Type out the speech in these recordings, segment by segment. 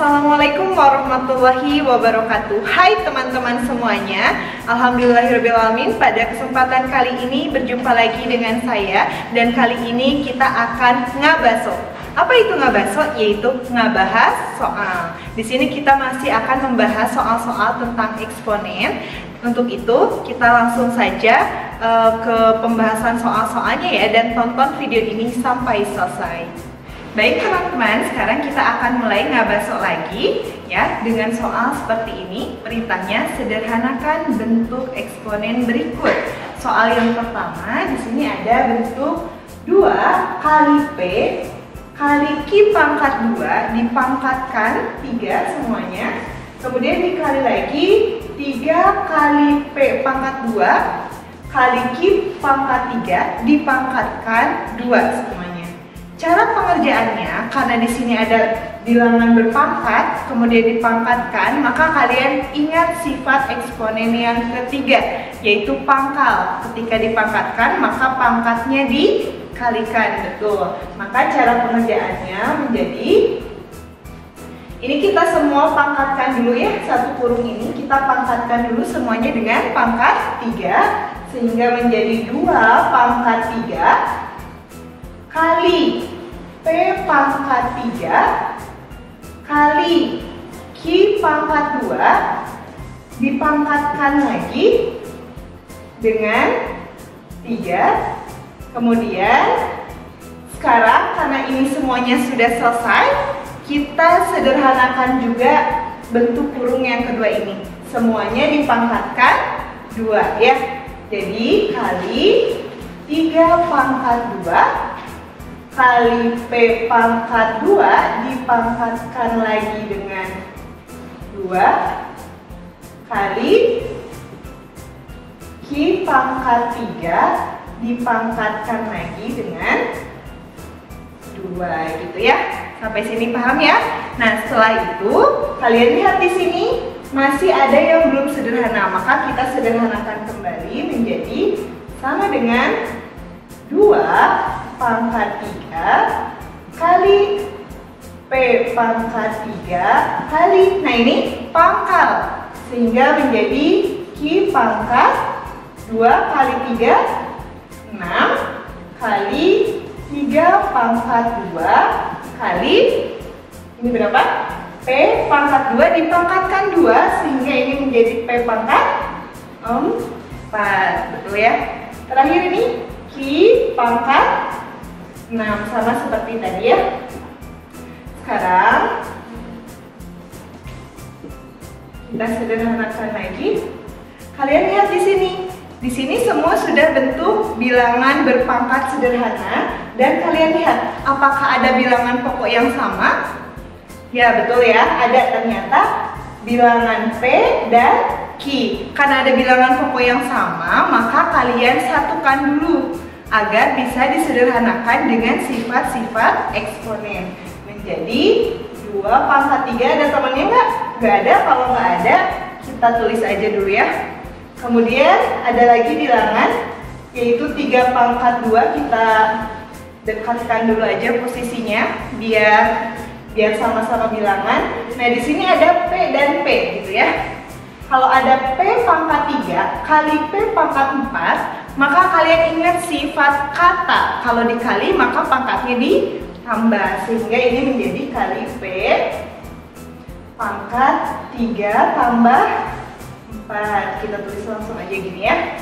Assalamualaikum warahmatullahi wabarakatuh. Hai teman-teman semuanya. Alhamdulillahirrabbilalamin, pada kesempatan kali ini berjumpa lagi dengan saya. Dan kali ini kita akan ngabaso. Apa itu ngabaso? Yaitu ngabahas soal. Di sini kita masih akan membahas soal-soal tentang eksponen. Untuk itu kita langsung saja ke pembahasan soal-soalnya ya. Dan tonton video ini sampai selesai. Baik teman-teman, sekarang kita akan mulai ngabaso lagi ya dengan soal seperti ini. Perintahnya sederhanakan bentuk eksponen berikut. Soal yang pertama di sini ada bentuk 2 kali P kali Q pangkat 2 dipangkatkan 3 semuanya. Kemudian dikali lagi 3 kali P pangkat 2 kali Q pangkat 3 dipangkatkan 2 semuanya. Cara pengerjaannya, karena di sini ada bilangan berpangkat, kemudian dipangkatkan, maka kalian ingat sifat eksponen yang ketiga, yaitu pangkal. Ketika dipangkatkan, maka pangkatnya dikalikan, betul. Maka cara pengerjaannya menjadi, ini kita semua pangkatkan dulu ya, satu kurung ini kita pangkatkan dulu semuanya dengan pangkat 3, sehingga menjadi 2 pangkat 3 kali P pangkat 3 kali Q pangkat 2 dipangkatkan lagi dengan 3. Kemudian sekarang karena ini semuanya sudah selesai, kita sederhanakan juga bentuk kurung yang kedua ini. Semuanya dipangkatkan 2 ya. Jadi kali 3 pangkat 2 kali P pangkat 2 dipangkatkan lagi dengan 2 kali Q pangkat 3 dipangkatkan lagi dengan 2 gitu ya. Sampai sini paham ya? Nah, setelah itu kalian lihat di sini masih ada yang belum sederhana, maka kita sederhanakan kembali menjadi sama dengan 2 pangkat 3 kali P pangkat 3 kali, nah ini pangkal, sehingga menjadi Q pangkat 2 kali 3 6 kali 3 pangkat 2 kali, ini berapa? P pangkat 2 dipangkatkan 2 sehingga ini menjadi P pangkat 4, betul ya. Terakhir ini Q pangkat 6, sama seperti tadi ya. Sekarang kita sederhanakan lagi. Kalian lihat di sini. Di sini semua sudah bentuk bilangan berpangkat sederhana, dan kalian lihat apakah ada bilangan pokok yang sama? Ya, betul ya, ada ternyata bilangan P dan Q. Karena ada bilangan pokok yang sama, maka kalian satukan dulu agar bisa disederhanakan dengan sifat-sifat eksponen. Menjadi 2 pangkat 3, ada temannya nggak? Nggak ada, kalau nggak ada kita tulis aja dulu ya. Kemudian ada lagi bilangan, yaitu 3 pangkat 2, kita dekatkan dulu aja posisinya biar sama-sama bilangan. Nah, di sini ada P dan P gitu ya. Kalau ada P pangkat 3 kali P pangkat 4, maka kalian ingat sifat kata. Kalau dikali maka pangkatnya ditambah, sehingga ini menjadi kali P pangkat 3 tambah 4. Kita tulis langsung aja gini ya.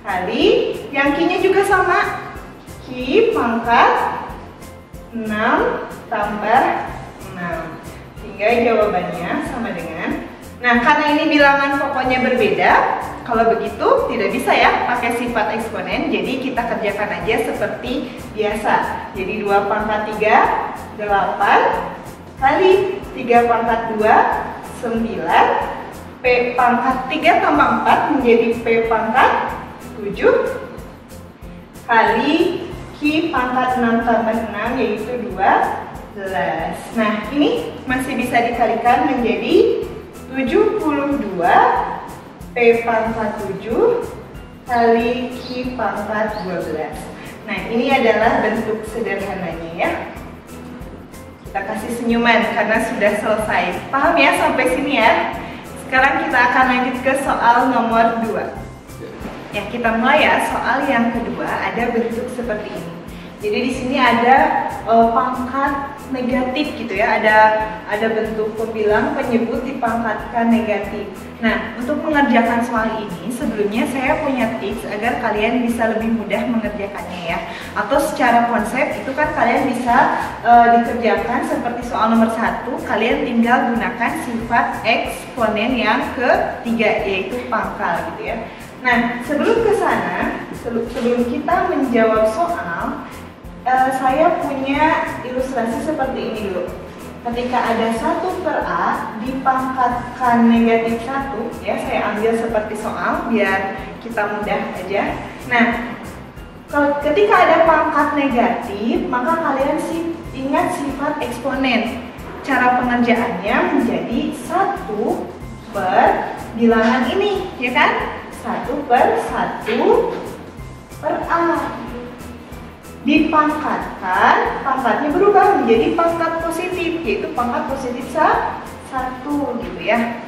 Kali, yang Q-nya juga sama, Q pangkat 6 tambah 6. Sehingga jawabannya sama dengan, nah karena ini bilangan pokoknya berbeda, kalau begitu tidak bisa ya pakai sifat eksponen, jadi kita kerjakan aja seperti biasa. Jadi 2 pangkat 3 8 kali 3 pangkat 2 9, P pangkat 3 tambah 4 menjadi P pangkat 7 kali Q pangkat 6 tambah 6 yaitu 12. Nah, ini masih bisa dikalikan menjadi 72 P pangkat 7 kali Q pangkat 12. Nah, ini adalah bentuk sederhananya ya. Kita Kita kasih senyuman karena sudah selesai. Paham ya sampai sini ya? Sekarang kita akan lanjut ke soal nomor 2. Ya, kita mulai ya. Soal yang kedua ada bentuk seperti ini. Jadi di sini ada pangkat negatif gitu ya. Ada bentuk pembilang penyebut dipangkatkan negatif. Nah, untuk mengerjakan soal ini sebelumnya saya punya tips agar kalian bisa lebih mudah mengerjakannya ya. Atau secara konsep itu kan kalian bisa dikerjakan seperti soal nomor 1, kalian tinggal gunakan sifat eksponen yang ketiga yaitu pangkal gitu ya. Nah, sebelum ke sana, sebelum kita menjawab soal, saya punya ilustrasi seperti ini dulu. Ketika ada 1 per A dipangkatkan negatif 1, ya saya ambil seperti soal biar kita mudah aja. Nah, ketika ada pangkat negatif, maka kalian ingat sifat eksponen. Cara pengerjaannya menjadi 1 per bilangan ini, ya kan? 1 per 1 per A. Dipangkatkan, pangkatnya berubah menjadi pangkat positif, yaitu pangkat positif 1 gitu ya.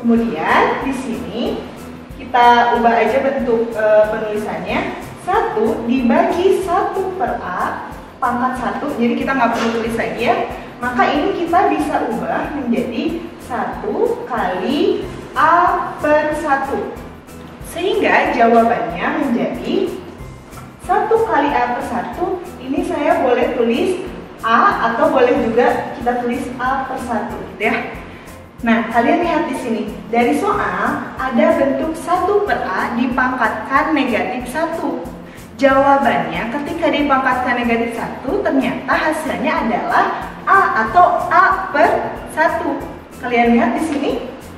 Kemudian di sini kita ubah aja bentuk penulisannya. 1 dibagi 1 per A, pangkat 1, jadi kita nggak perlu tulis lagi ya. Maka ini kita bisa ubah menjadi 1 kali A per 1. Sehingga jawabannya menjadi 1 kali A per 1, ini saya boleh tulis A atau boleh juga kita tulis A per 1 gitu ya. Nah, kalian lihat di sini. Dari soal ada bentuk 1 per A dipangkatkan negatif 1. Jawabannya ketika dipangkatkan negatif 1 ternyata hasilnya adalah A atau A per 1. Kalian lihat di sini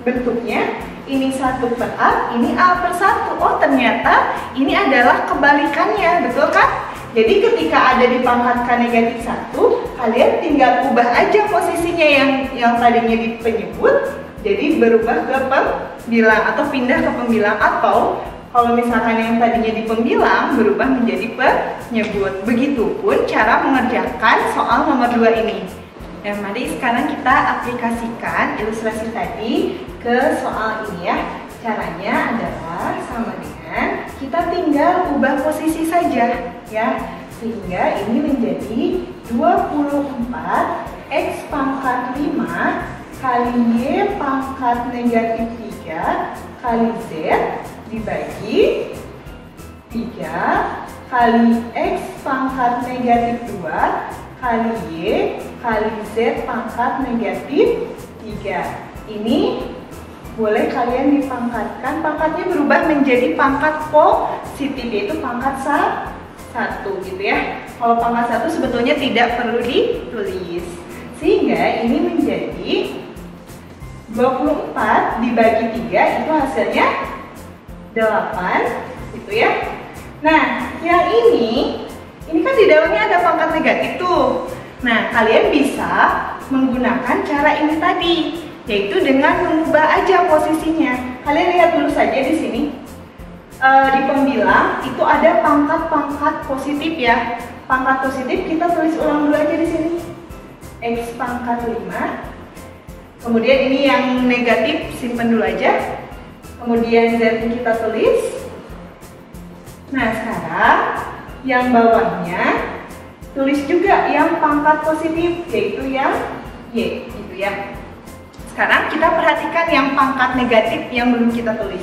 bentuknya. Ini 1 per A, ini A per 1. Oh, ternyata ini adalah kebalikannya, betul kan? Jadi ketika ada dipangkatkan negatif 1, kalian tinggal ubah aja posisinya yang tadinya di penyebut, jadi berubah ke pembilang atau pindah ke pembilang, atau kalau misalkan yang tadinya di pembilang berubah menjadi penyebut. Begitupun cara mengerjakan soal nomor 2 ini. Nah, mari sekarang kita aplikasikan ilustrasi tadi ke soal ini ya. Caranya adalah sama dengan kita tinggal ubah posisi saja ya. Sehingga ini menjadi 24 X pangkat 5 kali Y pangkat negatif 3 kali Z dibagi 3 kali X pangkat negatif 2 kali Y kali Z pangkat negatif 3. Ini boleh kalian dipangkatkan, pangkatnya berubah menjadi pangkat positif, yaitu pangkat 1 gitu ya. Kalau pangkat 1 sebetulnya tidak perlu ditulis. Sehingga ini menjadi 24 dibagi 3 itu hasilnya 8 gitu ya. Nah, yang ini kan di dalamnya ada pangkat negatif tuh. Nah, kalian bisa menggunakan cara ini tadi, yaitu dengan mengubah aja posisinya. Kalian lihat dulu saja di sini. Di pembilang itu ada pangkat-pangkat positif ya. Pangkat positif kita tulis ulang dulu aja di sini. X pangkat 5. Kemudian ini yang negatif simpen dulu aja. Kemudian Z kita tulis. Nah, sekarang yang bawahnya tulis juga yang pangkat positif, yaitu yang Y gitu ya. Sekarang kita perhatikan yang pangkat negatif yang belum kita tulis.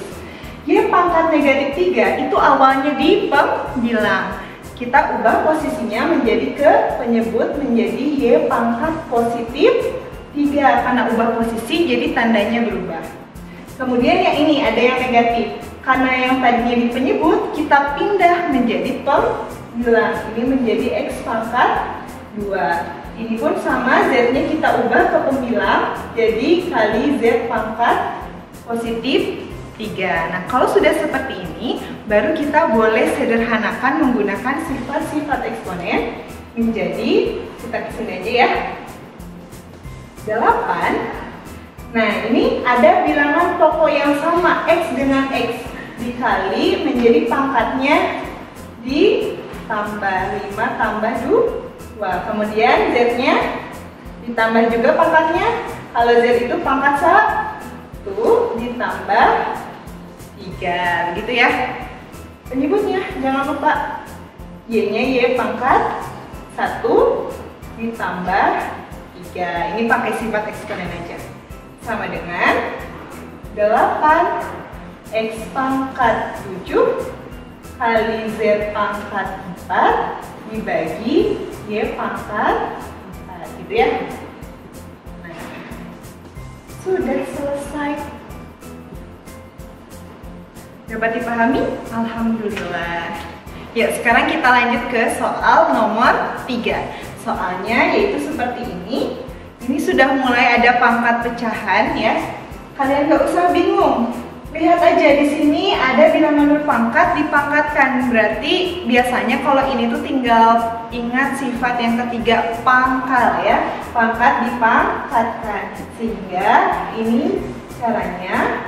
Y pangkat negatif 3 itu awalnya di pembilang. Kita ubah posisinya menjadi ke penyebut menjadi Y pangkat positif 3. Karena ubah posisi jadi tandanya berubah. Kemudian yang ini ada yang negatif. Karena yang tadinya di penyebut kita pindah menjadi pembilang. Ini menjadi X pangkat 2. Ini pun sama, Z-nya kita ubah ke pembilang jadi kali Z pangkat positif 3. Nah, kalau sudah seperti ini, baru kita boleh sederhanakan menggunakan sifat-sifat eksponen menjadi, kita kesini aja ya, 8. Nah, ini ada bilangan pokok yang sama, X dengan X dikali menjadi pangkatnya ditambah 5 tambah 2. Kemudian Z-nya ditambah juga pangkatnya. Kalau Z itu pangkat 1 ditambah 3, gitu ya. Penyebutnya jangan lupa Y-nya Y pangkat 1 ditambah 3. Ini pakai sifat eksponen aja. Sama dengan 8 X pangkat 7 kali Z pangkat 4 dibagi Y pangkat 4, gitu ya. Nah, sudah selesai. Dapat dipahami? Alhamdulillah. Ya, sekarang kita lanjut ke soal nomor 3. Soalnya yaitu seperti ini. Ini sudah mulai ada pangkat pecahan ya. Kalian gak usah bingung. Lihat aja di sini ada bilangan berpangkat dipangkatkan. Berarti biasanya kalau ini tuh tinggal ingat sifat yang ketiga, pangkal ya. Pangkat dipangkatkan. Sehingga ini caranya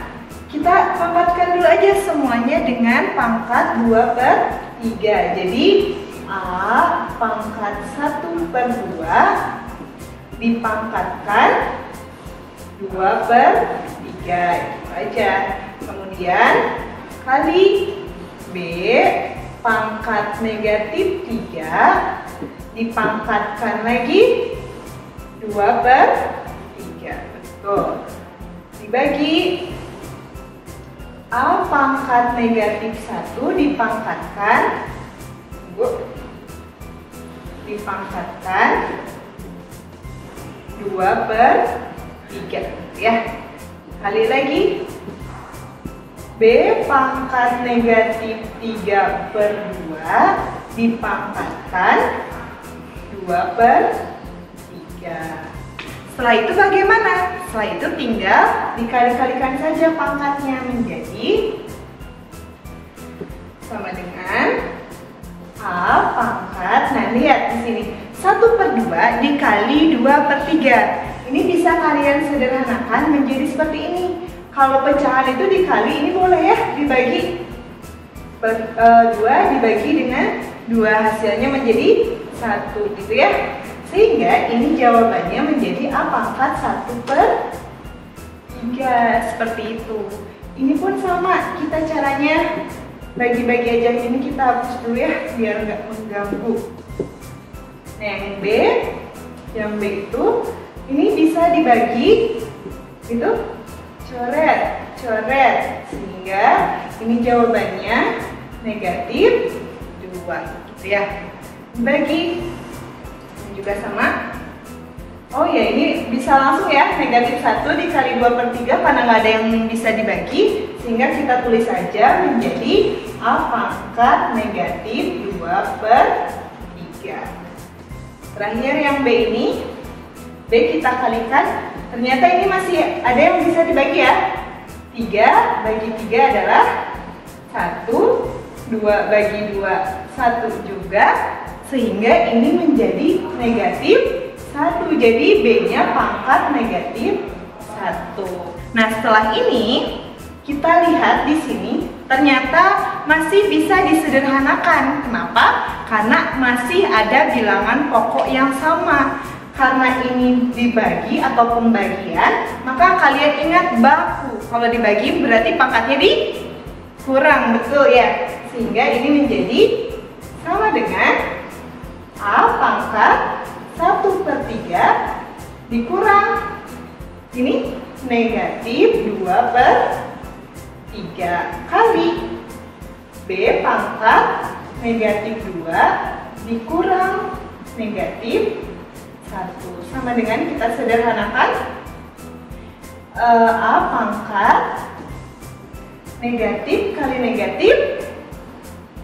kita pangkatkan dulu aja semuanya dengan pangkat 2/3. Jadi A pangkat 1/2 dipangkatkan 2/3, itu aja. Kemudian kali B pangkat negatif 3 dipangkatkan lagi 2/3, betul. Dibagi A pangkat negatif 1 dipangkatkan dipangkatkan 2/3 ya. Kali lagi B pangkat negatif 3/2 dipangkatkan 2/3. Setelah itu bagaimana? Setelah itu tinggal dikali-kalikan saja pangkatnya menjadi sama dengan A pangkat. Nah, lihat di sini 1/2 dikali 2/3. Ini bisa kalian sederhanakan menjadi seperti ini. Kalau pecahan itu dikali, ini boleh ya dibagi 2 dibagi dengan 2, hasilnya menjadi 1, gitu ya. Sehingga ini jawabannya menjadi A pangkat 1/3, seperti itu. Ini pun sama, kita caranya bagi-bagi aja. Ini kita hapus dulu ya, biar nggak mengganggu. Nah, yang B itu, ini bisa dibagi, itu coret, sehingga ini jawabannya negatif 2, gitu ya. Bagi juga sama. Oh ya, ini bisa langsung ya, negatif 1 dikali 2/3 karena nggak ada yang bisa dibagi, sehingga kita tulis saja menjadi A pangkat negatif 2/3. Terakhir yang B ini, B kita kalikan, ternyata ini masih ada yang bisa dibagi ya. 3 bagi 3 adalah 1, 2 bagi 2, 1 juga. Sehingga ini menjadi negatif 1. Jadi B-nya pangkat negatif 1. Nah, setelah ini kita lihat di sini ternyata masih bisa disederhanakan. Kenapa? Karena masih ada bilangan pokok yang sama. Karena ini dibagi atau pembagian, maka kalian ingat baku. Kalau dibagi berarti pangkatnya dikurang, betul ya? Sehingga ini menjadi sama dengan A pangkat 1/3 dikurang ini negatif 2/3 kali B pangkat negatif 2 dikurang negatif 1, sama dengan kita sederhanakan A pangkat negatif kali negatif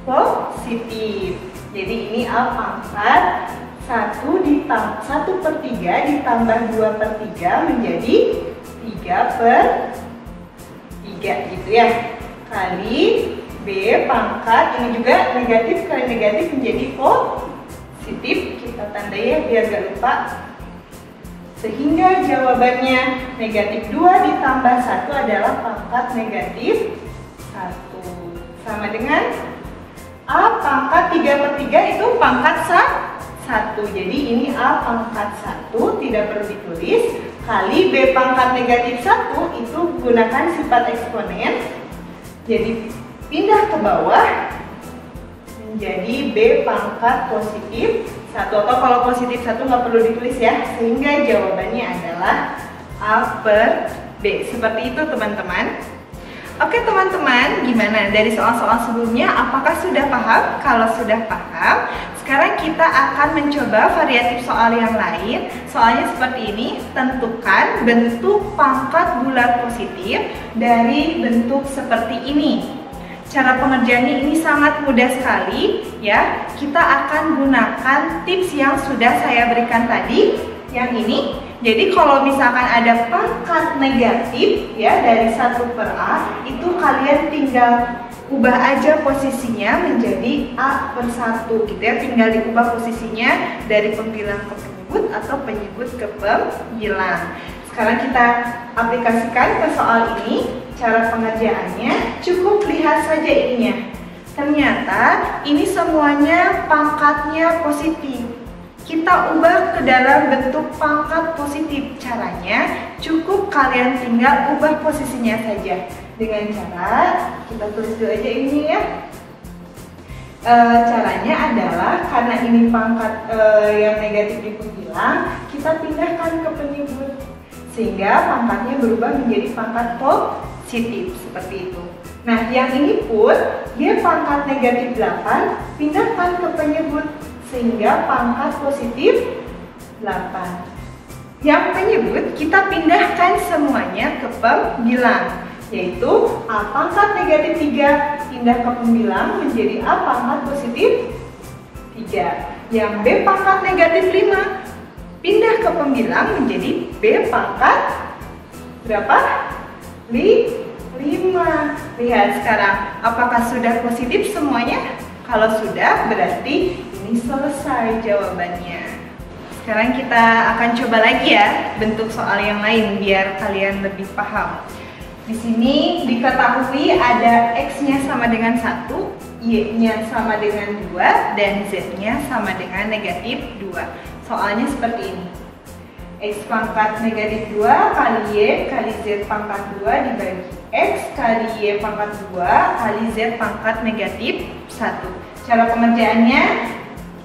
positif. Jadi ini A pangkat 1/3 ditambah 2/3 menjadi 3/3, gitu ya. Kali B pangkat, ini juga negatif kali negatif menjadi positif. Kita tandai ya biar gak lupa. Sehingga jawabannya negatif 2 ditambah 1 adalah pangkat negatif 1. Sama dengan A pangkat 3/3 itu pangkat 1. Jadi ini A pangkat 1 tidak perlu ditulis, kali B pangkat negatif 1 itu gunakan sifat eksponen. Jadi pindah ke bawah menjadi B pangkat positif 1, atau kalau positif 1 nggak perlu ditulis ya, sehingga jawabannya adalah A per B. Seperti itu teman-teman. Oke teman-teman, gimana dari soal-soal sebelumnya? Apakah sudah paham? Kalau sudah paham, sekarang kita akan mencoba variatif soal yang lain. Soalnya seperti ini, tentukan bentuk pangkat bulat positif dari bentuk seperti ini. Cara pengerjaannya ini sangat mudah sekali ya. Kita akan gunakan tips yang sudah saya berikan tadi, yang ini. Jadi kalau misalkan ada pangkat negatif ya dari 1 per A, itu kalian tinggal ubah aja posisinya menjadi A per 1 gitu ya. Tinggal diubah posisinya dari pembilang ke penyebut atau penyebut ke pembilang. Sekarang kita aplikasikan ke soal ini. Cara pengerjaannya cukup lihat saja ininya. Ternyata ini semuanya pangkatnya positif. Kita ubah ke dalam bentuk pangkat positif. Caranya cukup kalian tinggal ubah posisinya saja. Dengan cara kita tulis dulu aja ini ya. Caranya adalah karena ini pangkat yang negatif di pembilang, kita pindahkan ke penyebut sehingga pangkatnya berubah menjadi pangkat positif seperti itu. Nah, yang ini pun dia pangkat negatif 8, pindahkan ke penyebut sehingga pangkat positif 8. Yang penyebut kita pindahkan semuanya ke pembilang, yaitu A pangkat negatif 3 pindah ke pembilang menjadi A pangkat positif 3. Yang B pangkat negatif 5 pindah ke pembilang menjadi B pangkat berapa? 5. Lihat sekarang, apakah sudah positif semuanya? Kalau sudah, berarti ini selesai jawabannya. Sekarang kita akan coba lagi ya bentuk soal yang lain biar kalian lebih paham. Di sini diketahui ada X-nya sama dengan 1, Y-nya sama dengan 2, dan Z-nya sama dengan negatif 2. Soalnya seperti ini. X pangkat negatif 2 kali Y kali Z pangkat 2 dibagi X kali Y pangkat 2 kali Z pangkat negatif 1. Cara pengerjaannya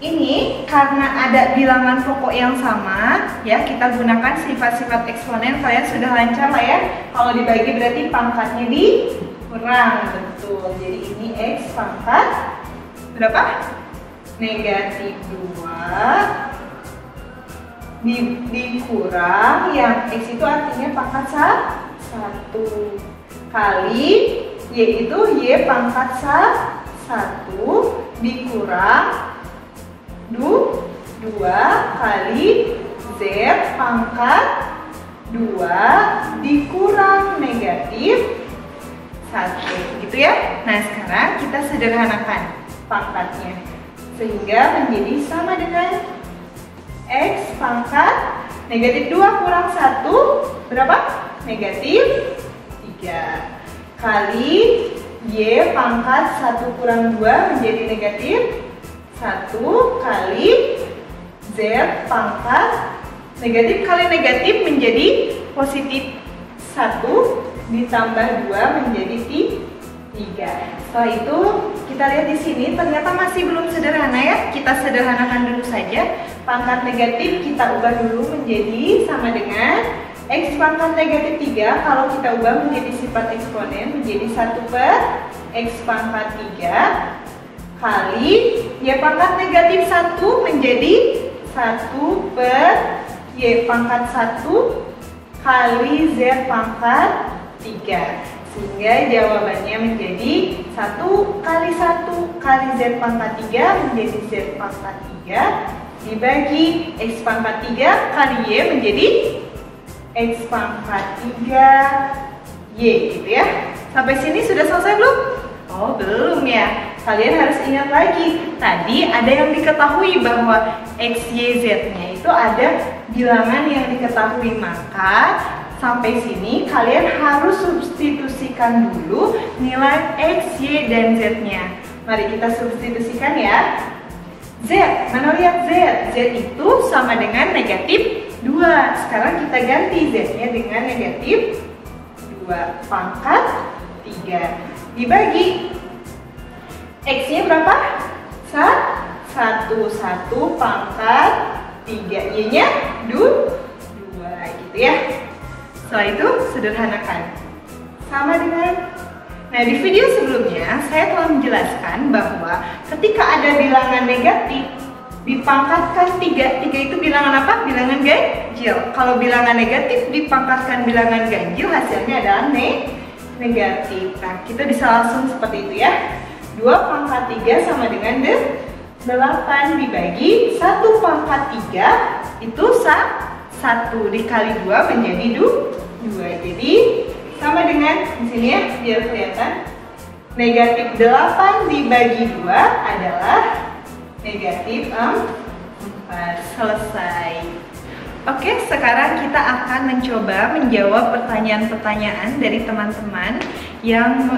ini karena ada bilangan pokok yang sama ya, kita gunakan sifat-sifat eksponen. Kalian sudah lancar lah ya. Kalau dibagi berarti pangkatnya dikurang, betul. Jadi ini X pangkat berapa? Negatif 2 dikurang yang X itu artinya pangkat 1 kali Y itu Y pangkat 1 dikurang 2 kali Z pangkat 2 dikurang negatif 1 gitu ya. Nah sekarang kita sederhanakan pangkatnya sehingga menjadi sama dengan X pangkat negatif 2 kurang 1 berapa? Negatif 3 kali Y pangkat 1 kurang 2 menjadi negatif 1 kali Z pangkat negatif kali negatif menjadi positif 1 ditambah 2 menjadi 3. Setelah itu kita lihat di sini ternyata masih belum sederhana ya. Kita sederhanakan dulu saja. Pangkat negatif kita ubah dulu menjadi sama dengan X pangkat negatif 3. Kalau kita ubah menjadi sifat eksponen menjadi 1 per X pangkat 3 kali Y pangkat negatif 1 menjadi 1 per Y pangkat 1 kali Z pangkat 3. Sehingga jawabannya menjadi 1 kali 1 kali Z pangkat 3 menjadi Z pangkat 3 dibagi X pangkat 3 kali Y menjadi X pangkat 3 Y gitu ya. Sampai sini sudah selesai belum? Oh belum ya. Kalian harus ingat lagi, tadi ada yang diketahui bahwa X, Y, Z-nya itu ada bilangan yang diketahui. Maka sampai sini kalian harus substitusikan dulu nilai X, Y, dan Z-nya. Mari kita substitusikan ya. Z, mana lihat Z? Z itu sama dengan negatif 2. Sekarang kita ganti Z-nya dengan negatif 2 pangkat 3. Dibagi X-nya berapa? 1 pangkat 3. Y-nya 2 gitu ya. Setelah itu sederhanakan. Sama dengan. Nah, di video sebelumnya saya telah menjelaskan bahwa ketika ada bilangan negatif dipangkatkan 3 itu bilangan apa? Bilangan ganjil. Kalau bilangan negatif dipangkatkan bilangan ganjil, hasilnya adalah negatif. Nah, kita bisa langsung seperti itu ya. 2 pangkat 3 sama dengan 8 dibagi 1 pangkat 3 itu 1 dikali 2 menjadi 2. Jadi sama dengan di sini ya, biar kelihatan. Negatif 8 dibagi 2 adalah negatif 4. Selesai. Oke, sekarang kita akan mencoba menjawab pertanyaan-pertanyaan dari teman-teman yang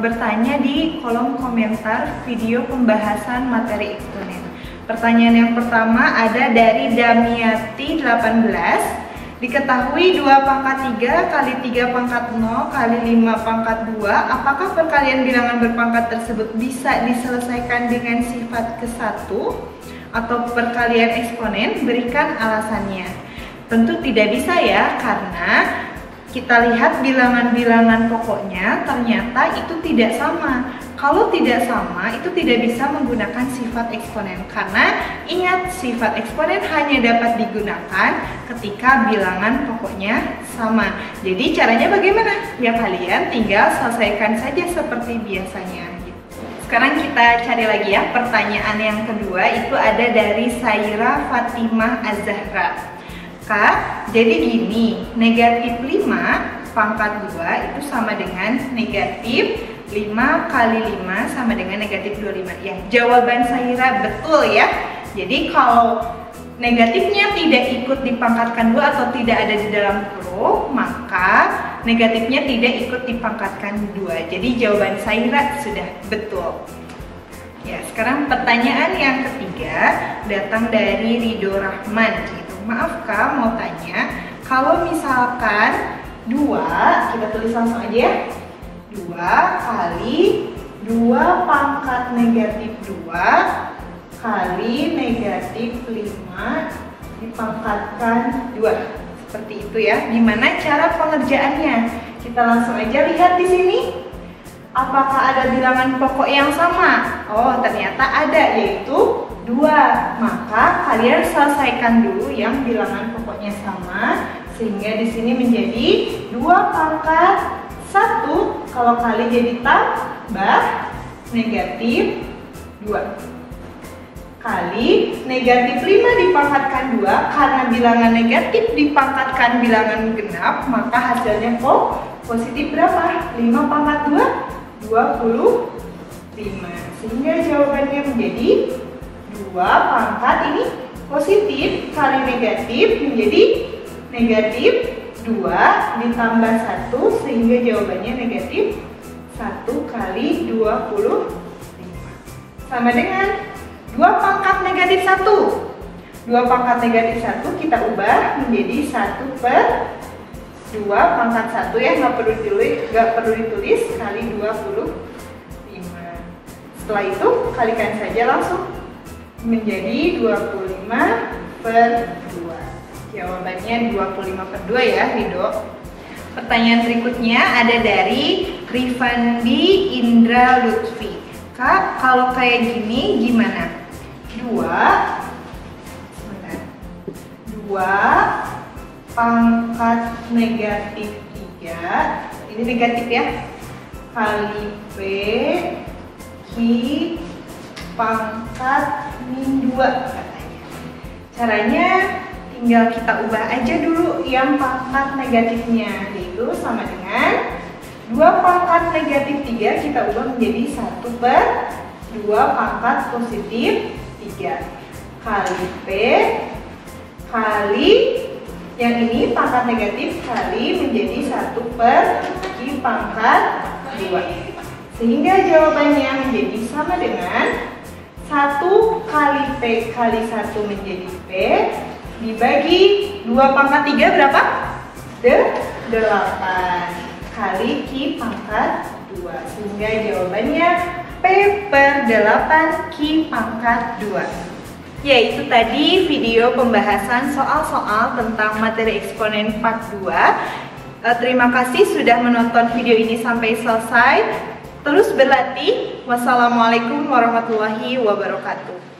bertanya di kolom komentar video pembahasan materi eksponen. Pertanyaan yang pertama ada dari Damiati 18. Diketahui 2 pangkat 3 kali 3 pangkat 0 kali 5 pangkat 2, apakah perkalian bilangan berpangkat tersebut bisa diselesaikan dengan sifat ke-1 atau perkalian eksponen? Berikan alasannya. Tentu tidak bisa ya, karena kita lihat bilangan-bilangan pokoknya ternyata itu tidak sama. Kalau tidak sama, itu tidak bisa menggunakan sifat eksponen. Karena ingat, sifat eksponen hanya dapat digunakan ketika bilangan pokoknya sama. Jadi caranya bagaimana? Ya kalian tinggal selesaikan saja seperti biasanya. Sekarang kita cari lagi ya, pertanyaan yang kedua itu ada dari Saira Fatimah Az-Zahra. Kak, jadi gini, negatif 5 pangkat 2 itu sama dengan negatif 5 kali 5 sama dengan negatif 25. Ya, jawaban Saira betul ya. Jadi kalau negatifnya tidak ikut dipangkatkan 2 atau tidak ada di dalam huruf, maka negatifnya tidak ikut dipangkatkan 2. Jadi jawaban Saira sudah betul. Ya, sekarang pertanyaan yang ketiga datang dari Ridho Rahman. Maaf Kak, mau tanya, kalau misalkan 2, kita tulis langsung aja ya. 2 kali 2 pangkat negatif 2 kali negatif 5 dipangkatkan 2. Seperti itu ya. Gimana cara pengerjaannya? Kita langsung aja lihat di sini. Apakah ada bilangan pokok yang sama? Oh, ternyata ada, yaitu 2. Maka kalian selesaikan dulu yang bilangan pokoknya sama, sehingga di sini menjadi 2 pangkat 1. Kalau kali jadi tambah negatif 2 kali negatif 5 dipangkatkan 2. Karena bilangan negatif dipangkatkan bilangan genap, maka hasilnya positif berapa? 5 pangkat 2 25. Sehingga jawabannya menjadi 2 pangkat ini positif kali negatif menjadi negatif 2 ditambah 1, sehingga jawabannya negatif 1 kali 25 sama dengan 2 pangkat negatif 1. 2 pangkat negatif 1 kita ubah menjadi 1 per 2 pangkat 1 ya, nggak perlu ditulis kali 25. Setelah itu kalikan saja langsung menjadi 25 per 2. Jawabannya 25 per 2 ya, Ridho. Pertanyaan berikutnya ada dari Rifandi Indra Lutfi. Kak, kalau kayak gini gimana? 2 pangkat negatif 3, ini negatif ya, kali P pangkat min 2 katanya. Caranya tinggal kita ubah aja dulu yang pangkat negatifnya, yaitu sama dengan 2 pangkat negatif 3 kita ubah menjadi 1 per 2 pangkat positif 3 kali P kali yang ini pangkat negatif kali menjadi 1 per Q pangkat 2. Sehingga jawabannya menjadi sama dengan 1 kali P kali 1 menjadi P, dibagi 2 pangkat 3 berapa? 8 kali Q pangkat 2, sehingga jawabannya P per 8 Q pangkat 2. Ya, itu tadi video pembahasan soal-soal tentang materi eksponen part 2. Terima kasih sudah menonton video ini sampai selesai. Terus berlatih. Wassalamualaikum warahmatullahi wabarakatuh.